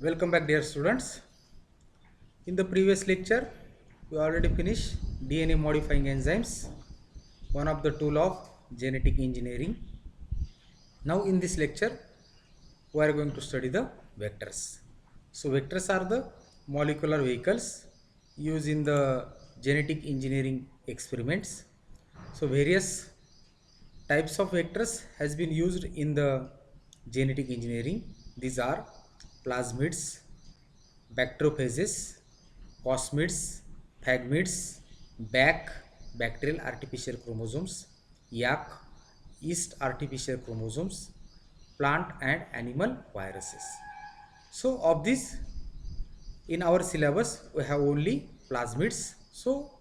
Welcome back, dear students. In the previous lecture, we already finished DNA modifying enzymes, one of the tool of genetic engineering. Now in this lecture, we are going to study the vectors. So vectors are the molecular vehicles used in the genetic engineering experiments. So various types of vectors has been used in the genetic engineering. These are plasmids, bacteriophages, cosmids, phagmids, bacterial artificial chromosomes, yak, yeast artificial chromosomes, plant and animal viruses. So of these, in our syllabus we have only plasmids. So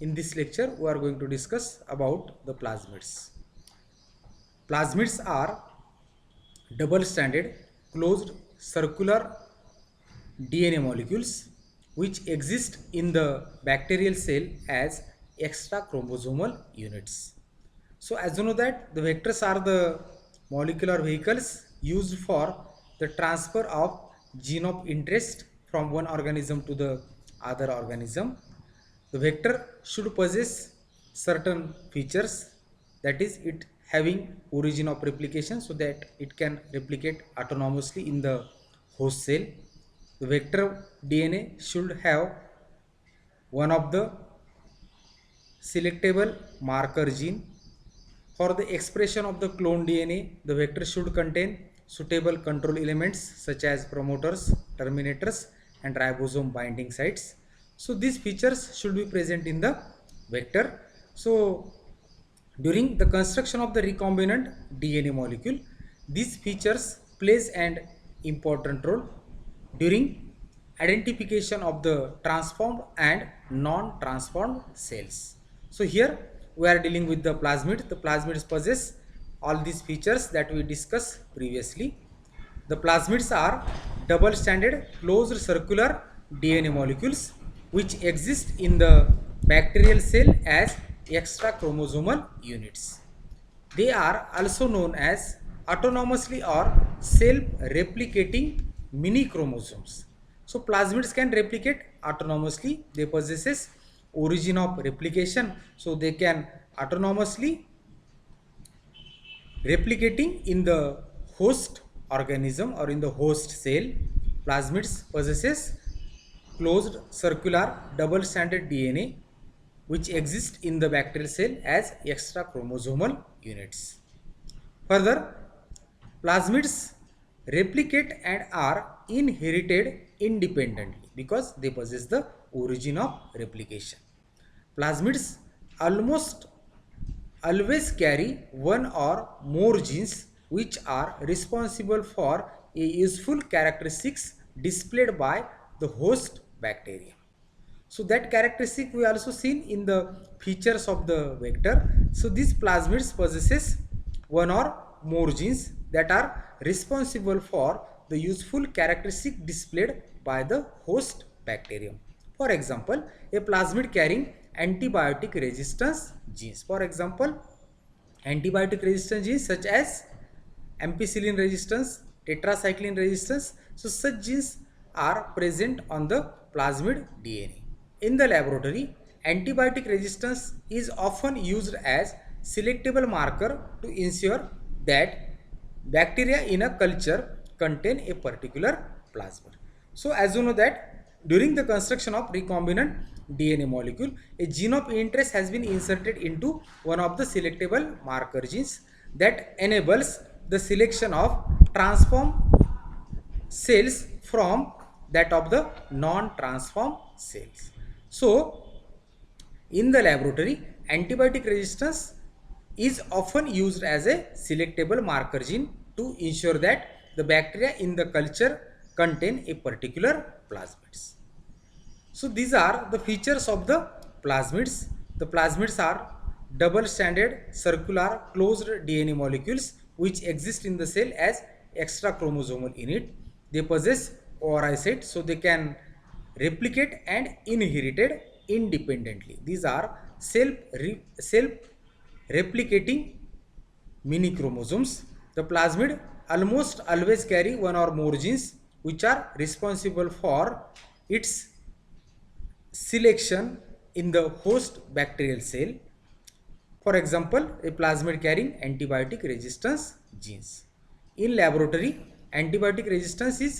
in this lecture we are going to discuss about the plasmids. Plasmids are double-stranded closed circular DNA molecules which exist in the bacterial cell as extra chromosomal units. So as you know that the vectors are the molecular vehicles used for the transfer of gene of interest from one organism to the other organism. The vector should possess certain features, that is it having origin of replication so that it can replicate autonomously in the host cell. The vector DNA should have one of the selectable marker gene. For the expression of the clone DNA, the vector should contain suitable control elements such as promoters, terminators, and ribosome binding sites. So these features should be present in the vector. So during the construction of the recombinant DNA molecule, these features plays an important role during identification of the transformed and non-transformed cells. So here we are dealing with the plasmid. The plasmids possess all these features that we discussed previously. The plasmids are double-stranded closed circular DNA molecules which exist in the bacterial cell as extra chromosomal units. They are also known as autonomously or self-replicating mini chromosomes. So plasmids can replicate autonomously. They possesses origin of replication, so they can autonomously replicating in the host organism or in the host cell. Plasmids possesses closed circular double-stranded DNA which exist in the bacterial cell as extra chromosomal units. Further, plasmids replicate and are inherited independently because they possess the origin of replication. Plasmids almost always carry one or more genes which are responsible for a useful characteristics displayed by the host bacteria. So that characteristic we also seen in the features of the vector. So these plasmids possesses one or more genes that are responsible for the useful characteristic displayed by the host bacterium. For example, a plasmid carrying antibiotic resistance genes. For example, antibiotic resistance genes such as ampicillin resistance, tetracycline resistance. So such genes are present on the plasmid DNA. In the laboratory, antibiotic resistance is often used as selectable marker to ensure that bacteria in a culture contain a particular plasmid. So as you know that during the construction of recombinant DNA molecule, a gene of interest has been inserted into one of the selectable marker genes that enables the selection of transformed cells from that of the non-transformed cells. So in the laboratory, antibiotic resistance is often used as a selectable marker gene to ensure that the bacteria in the culture contain a particular plasmids. So these are the features of the plasmids. The plasmids are double-stranded circular closed DNA molecules which exist in the cell as extra chromosomal unit. They possess oocyte, so they can replicate and inherited independently. These are self-replicating mini chromosomes. The plasmid almost always carry one or more genes which are responsible for its selection in the host bacterial cell. For example, a plasmid carrying antibiotic resistance genes. In laboratory, antibiotic resistance is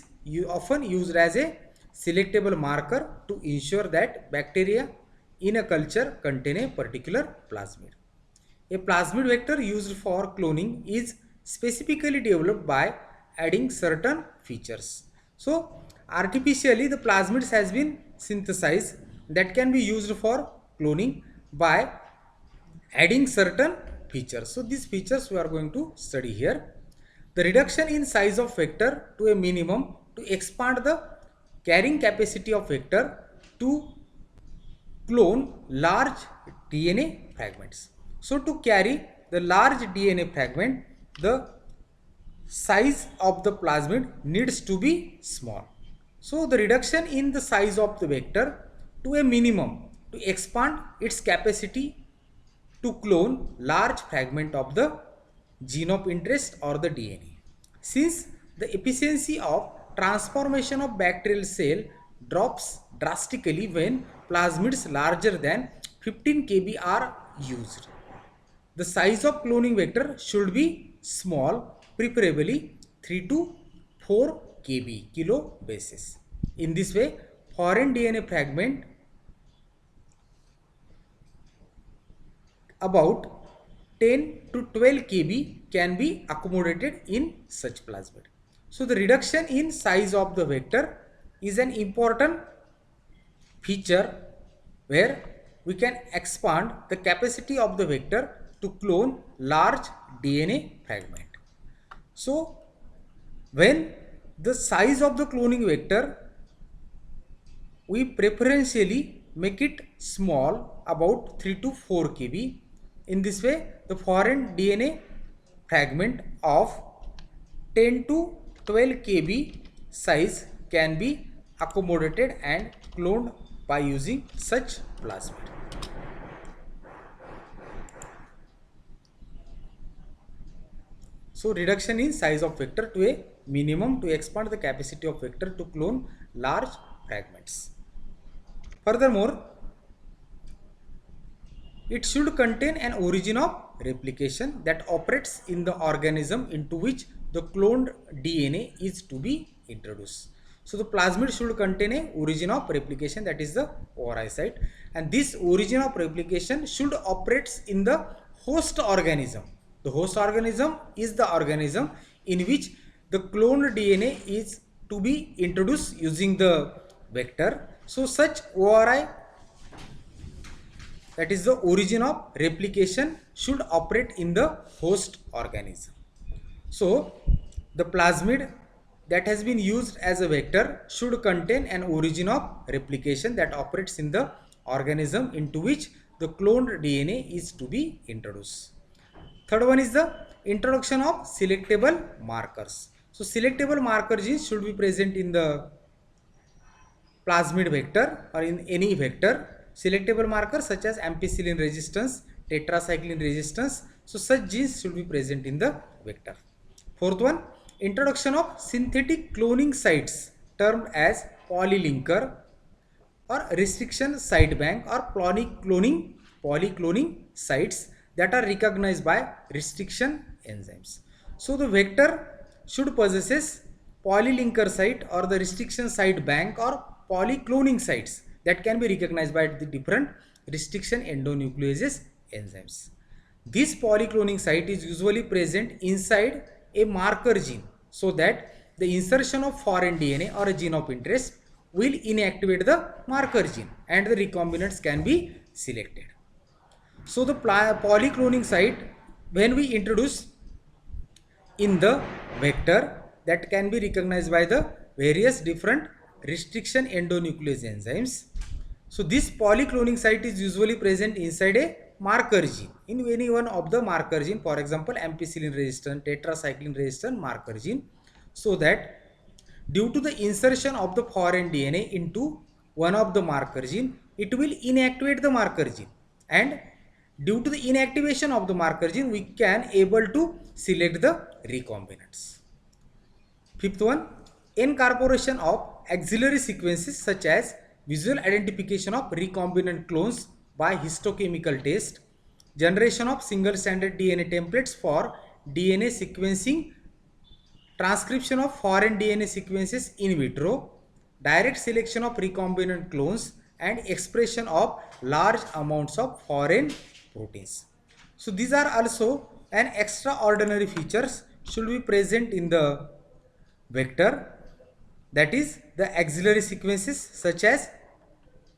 often used as a selectable marker to ensure that bacteria in a culture contain a particular plasmid. A plasmid vector used for cloning is specifically developed by adding certain features. So, artificially the plasmids has been synthesized that can be used for cloning by adding certain features. So these features we are going to study here. The reduction in size of vector to a minimum to expand the carrying capacity of vector to clone large DNA fragments. So to carry the large DNA fragment, the size of the plasmid needs to be small. So the reduction in the size of the vector to a minimum to expand its capacity to clone large fragment of the gene of interest or the DNA. Since the efficiency of transformation of bacterial cell drops drastically when plasmids larger than 15 kb are used. The size of cloning vector should be small, preferably 3 to 4 kb kilo bases. In this way, foreign DNA fragment about 10 to 12 kb can be accommodated in such plasmid. So the reduction in size of the vector is an important feature where we can expand the capacity of the vector to clone large DNA fragment. So when the size of the cloning vector, we preferentially make it small, about 3 to 4 kb. In this way, the foreign DNA fragment of 10 to 12 kb size can be accommodated and cloned by using such plasmid. So reduction in size of vector to a minimum to expand the capacity of vector to clone large fragments. Furthermore, it should contain an origin of replication that operates in the organism into which the cloned DNA is to be introduced. So the plasmid should contain a origin of replication, that is the ORI site, and this origin of replication should operates in the host organism. The host organism is the organism in which the cloned DNA is to be introduced using the vector. So such ORI, that is the origin of replication, should operate in the host organism. So the plasmid that has been used as a vector should contain an origin of replication that operates in the organism into which the cloned DNA is to be introduced. Third one is the introduction of selectable markers. So selectable marker genes should be present in the plasmid vector or in any vector. Selectable markers such as ampicillin resistance, tetracycline resistance, so such genes should be present in the vector. Fourth one, introduction of synthetic cloning sites termed as polylinker or restriction site bank or polycloning sites that are recognized by restriction enzymes. So the vector should possess polylinker site or the restriction site bank or polycloning sites that can be recognized by the different restriction endonucleases enzymes. This polycloning site is usually present inside a marker gene, so that the insertion of foreign DNA or a gene of interest will inactivate the marker gene and the recombinants can be selected. So the polycloning site, when we introduce in the vector, that can be recognized by the various different restriction endonuclease enzymes. So this polycloning site is usually present inside a marker gene, in any one of the marker gene, for example ampicillin resistant, tetracycline resistant marker gene, so that due to the insertion of the foreign DNA into one of the marker gene, it will inactivate the marker gene, and due to the inactivation of the marker gene, we can able to select the recombinants. Fifth one, incorporation of auxiliary sequences such as visual identification of recombinant clones by histochemical test, generation of single-stranded DNA templates for DNA sequencing, transcription of foreign DNA sequences in vitro, direct selection of recombinant clones, and expression of large amounts of foreign proteins. So these are also an extraordinary features should be present in the vector, that is the auxiliary sequences such as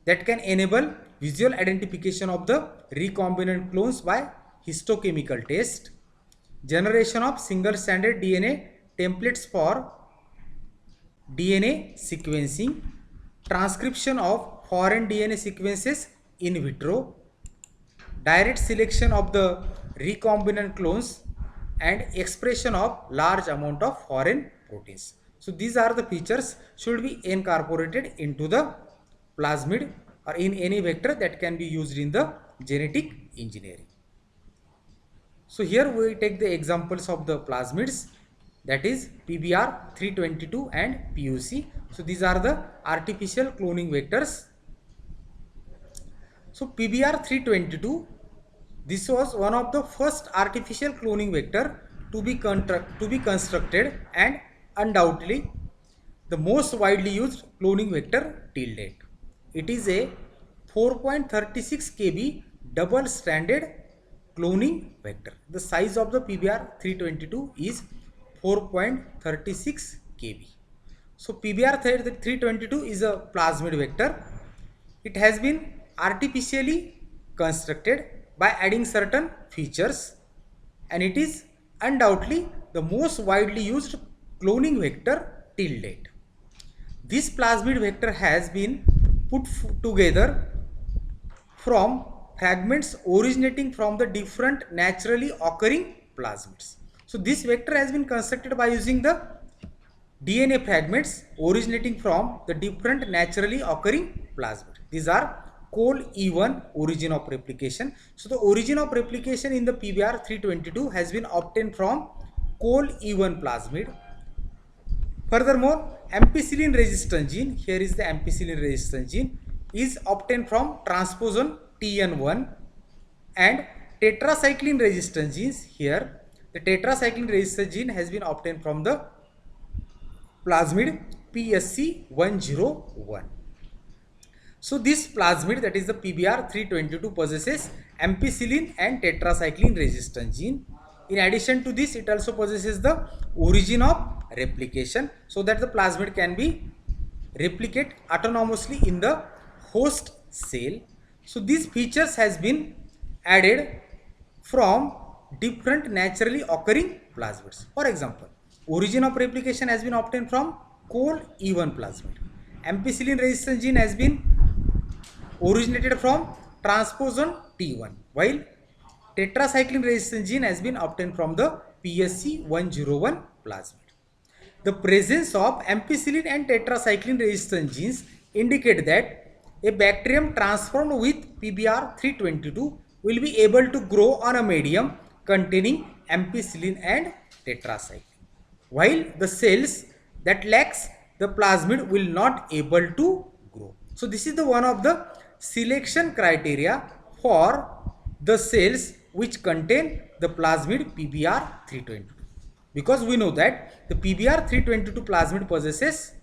that can enable visual identification of the recombinant clones by histochemical test, generation of single-stranded DNA templates for DNA sequencing, transcription of foreign DNA sequences in vitro, direct selection of the recombinant clones, and expression of large amount of foreign proteins. So these are the features should be incorporated into the plasmid or in any vector that can be used in the genetic engineering. So here we take the examples of the plasmids, that is PBR 322 and PUC. So these are the artificial cloning vectors. So PBR 322, this was one of the first artificial cloning vector to be constructed and undoubtedly the most widely used cloning vector till date. It is a 4.36 kb double-stranded cloning vector. The size of the PBR 322 is 4.36 kb. So PBR 322 is a plasmid vector. It has been artificially constructed by adding certain features, and it is undoubtedly the most widely used cloning vector till date. This plasmid vector has been put together from fragments originating from the different naturally occurring plasmids. So this vector has been constructed by using the DNA fragments originating from the different naturally occurring plasmids. These are Col-E1 origin of replication. So the origin of replication in the PBR 322 has been obtained from Col-E1 plasmid. Furthermore, ampicillin resistant gene, here is the ampicillin resistant gene, is obtained from transposon TN1, and tetracycline resistant genes, here the tetracycline resistant gene has been obtained from the plasmid PSC101. So this plasmid, that is the PBR 322, possesses ampicillin and tetracycline resistant gene. In addition to this, it also possesses the origin of replication, so that the plasmid can be replicate autonomously in the host cell. So these features has been added from different naturally occurring plasmids. For example, origin of replication has been obtained from Col-E1 plasmid. Ampicillin resistant gene has been originated from transposon T1, while tetracycline resistant gene has been obtained from the PSC101 plasmid. The presence of ampicillin and tetracycline resistant genes indicate that a bacterium transformed with PBR 322 will be able to grow on a medium containing ampicillin and tetracycline, while the cells that lacks the plasmid will not able to grow. So this is the one of the selection criteria for the cells which contain the plasmid PBR 322, because we know that the PBR 322 plasmid possesses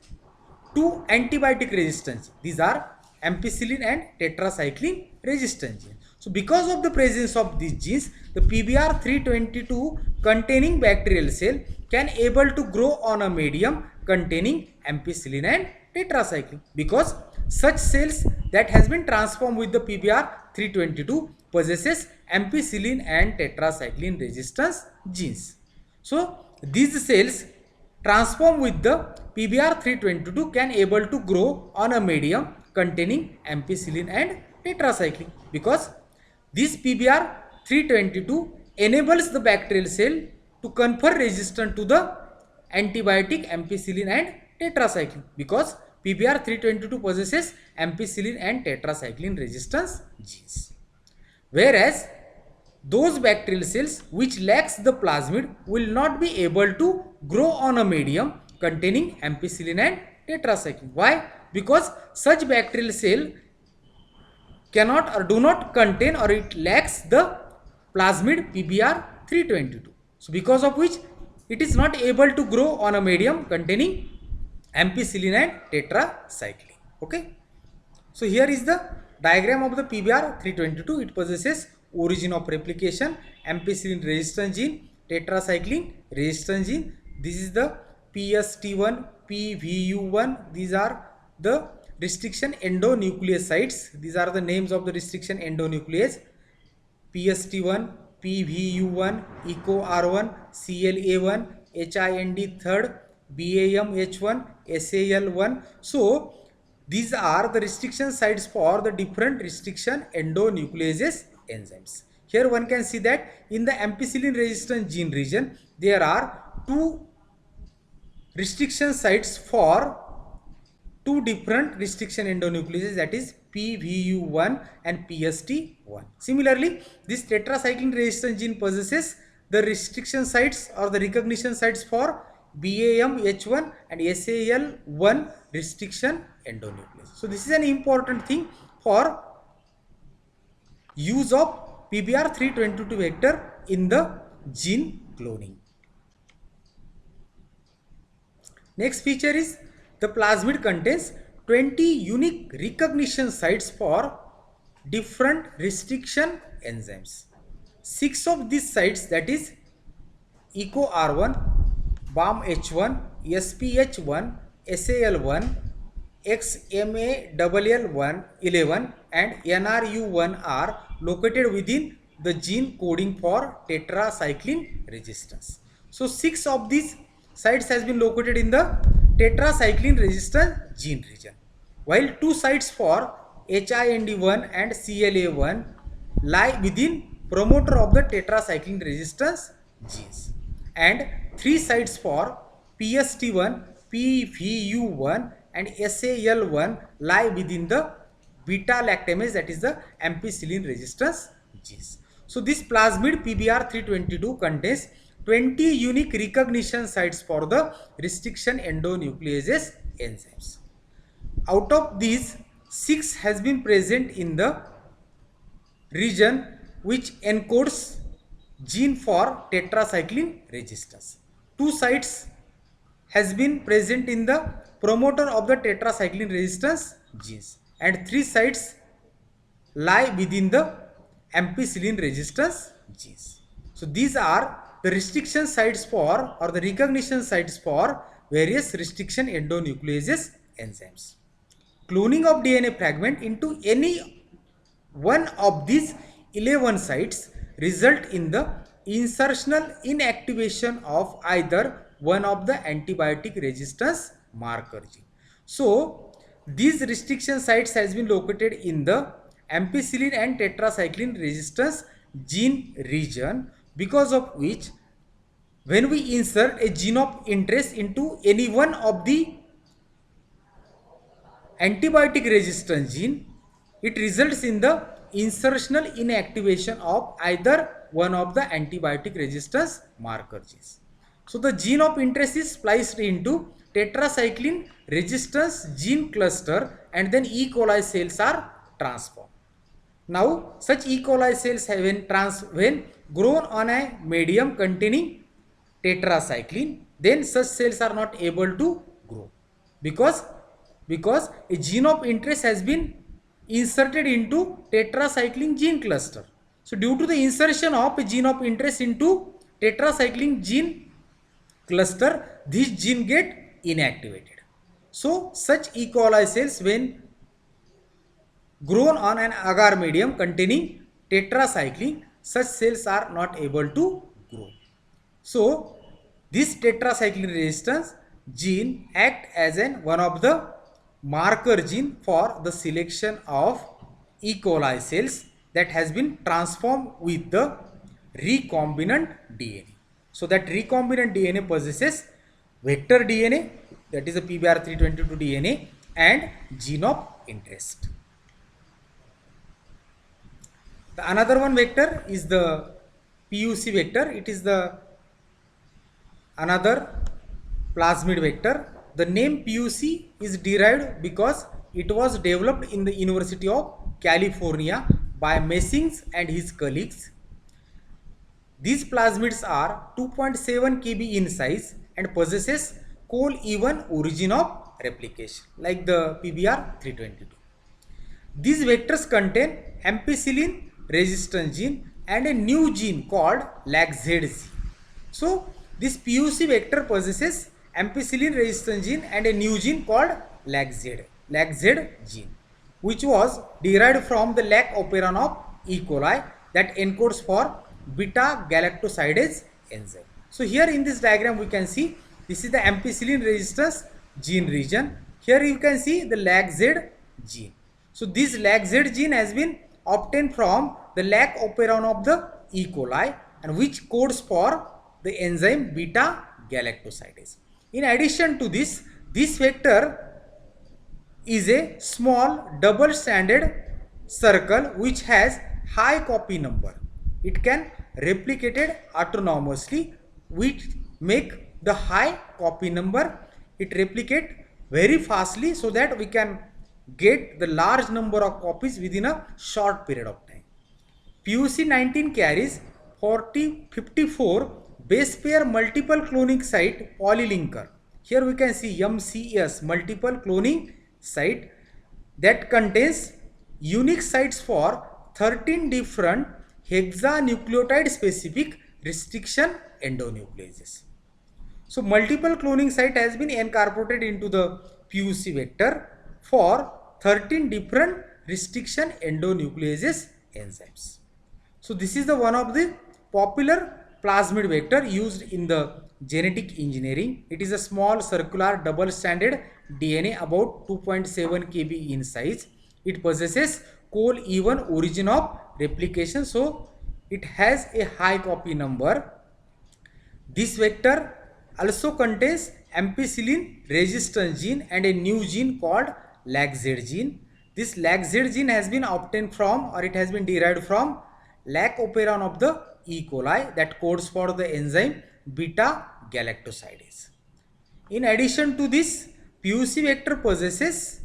two antibiotic resistance. These are ampicillin and tetracycline resistant genes. So because of the presence of these genes, the PBR 322 containing bacterial cell can able to grow on a medium containing ampicillin and tetracycline, because such cells that has been transformed with the PBR 322 possesses ampicillin and tetracycline resistance genes. So these cells transformed with the PBR 322 can able to grow on a medium containing ampicillin and tetracycline, because this PBR 322 enables the bacterial cell to confer resistance to the antibiotic ampicillin and tetracycline, because PBR 322 possesses ampicillin and tetracycline resistance genes. Whereas those bacterial cells which lacks the plasmid will not be able to grow on a medium containing ampicillin and tetracycline. Why? Because such bacterial cell cannot or do not contain or it lacks the plasmid PBr 322. So because of which it is not able to grow on a medium containing ampicillin and tetracycline. Okay. So here is the diagram of the PBr 322. It possesses origin of replication, ampicillin resistance gene, tetracycline resistance gene. This is the PST1, PVU1. These are the restriction endonucleosides. These are the names of the restriction endonuclease. PST1, PVU1, EcoR1, CLA1, HIND third, BAMH1, SAL1. So these are the restriction sites for the different restriction endonucleases enzymes. Here one can see that in the ampicillin resistant gene region, there are two restriction sites for two different restriction endonucleases, that is PVU1 and PST1. Similarly, this tetracycline resistant gene possesses the restriction sites or the recognition sites for BAMH1 and SAL1 restriction endonuclease. So this is an important thing for use of PBr 322 vector in the gene cloning. Next feature is the plasmid contains 20 unique recognition sites for different restriction enzymes. 6 of these sites, that is EcoR1, BAMH1, SPH1, SAL1, XMALL11 and NRU1 are located within the gene coding for tetracycline resistance. So 6 of these sites has been located in the tetracycline resistant gene region, while 2 sites for HIND1 and CLA1 lie within promoter of the tetracycline resistance genes, and 3 sites for PST1, PVU1 and SAL1 lie within the beta lactamase, that is the ampicillin resistance genes. So this plasmid PBr 322 contains 20 unique recognition sites for the restriction endonucleases enzymes. Out of these, 6 has been present in the region which encodes gene for tetracycline resistance. 2 sites has been present in the promoter of the tetracycline resistance genes, and 3 sites lie within the ampicillin resistance genes. So these are the restriction sites for or the recognition sites for various restriction endonucleases enzymes. Cloning of DNA fragment into any one of these 11 sites result in the insertional inactivation of either one of the antibiotic resistance marker gene. So these restriction sites has been located in the ampicillin and tetracycline resistance gene region, because of which when we insert a gene of interest into any one of the antibiotic resistance gene, it results in the insertional inactivation of either one of the antibiotic resistance marker genes. So the gene of interest is spliced into tetracycline resistance gene cluster, and then E. coli cells are transformed. Now such E. coli cells have when grown on a medium containing tetracycline, then such cells are not able to grow because a gene of interest has been inserted into tetracycline gene cluster. So due to the insertion of a gene of interest into tetracycline gene cluster, this gene get inactivated. So such E. coli cells when grown on an agar medium containing tetracycline, such cells are not able to grow. So this tetracycline resistance gene act as one of the marker gene for the selection of E. coli cells that has been transformed with the recombinant DNA. So that recombinant DNA possesses vector DNA, that is the PBr 322 DNA, and gene of interest. The another one vector is the PUC vector. It is the another plasmid vector. The name PUC is derived because it was developed in the University of California by Messings and his colleagues. These plasmids are 2.7 kb in size and possesses coal-even origin of replication like the PBR 322. These vectors contain ampicillin resistant gene and a new gene called LAGZ. So this PUC vector possesses ampicillin resistant gene and a new gene called LAGZ gene, which was derived from the lac operon of E. coli that encodes for beta galactosidase enzyme. So here in this diagram we can see this is the ampicillin resistance gene region. Here you can see the LAGZ gene. So this LAGZ gene has been obtained from the lac operon of the E. coli and which codes for the enzyme beta galactosidase. In addition to this, this vector is a small double-stranded circle which has high copy number. It can replicate it autonomously, which make the high copy number. It replicate very fastly so that we can get the large number of copies within a short period of time. PUC19 carries 54 base pair multiple cloning site polylinker. Here we can see MCS, multiple cloning site, that contains unique sites for 13 different hexanucleotide specific restriction endonucleases. So multiple cloning site has been incorporated into the PUC vector for 13 different restriction endonucleases enzymes. So this is the one of the popular plasmid vector used in the genetic engineering. It is a small circular double-stranded DNA about 2.7 kb in size. It possesses coal-even origin of replication, so it has a high copy number. This vector also contains ampicillin resistant gene and a new gene called LAGZ gene. This LAGZ gene has been obtained from, or it has been derived from, lac operon of the E. coli that codes for the enzyme beta galactosidase. In addition to this, PUC vector possesses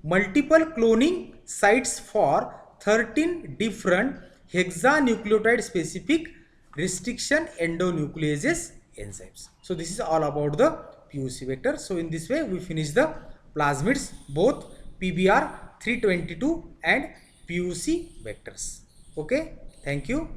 multiple cloning sites for 13 different hexanucleotide specific restriction endonucleases enzymes. So this is all about the PUC vector. So in this way we finish the plasmids, both PBR 322 and PUC vectors. Okay, thank you.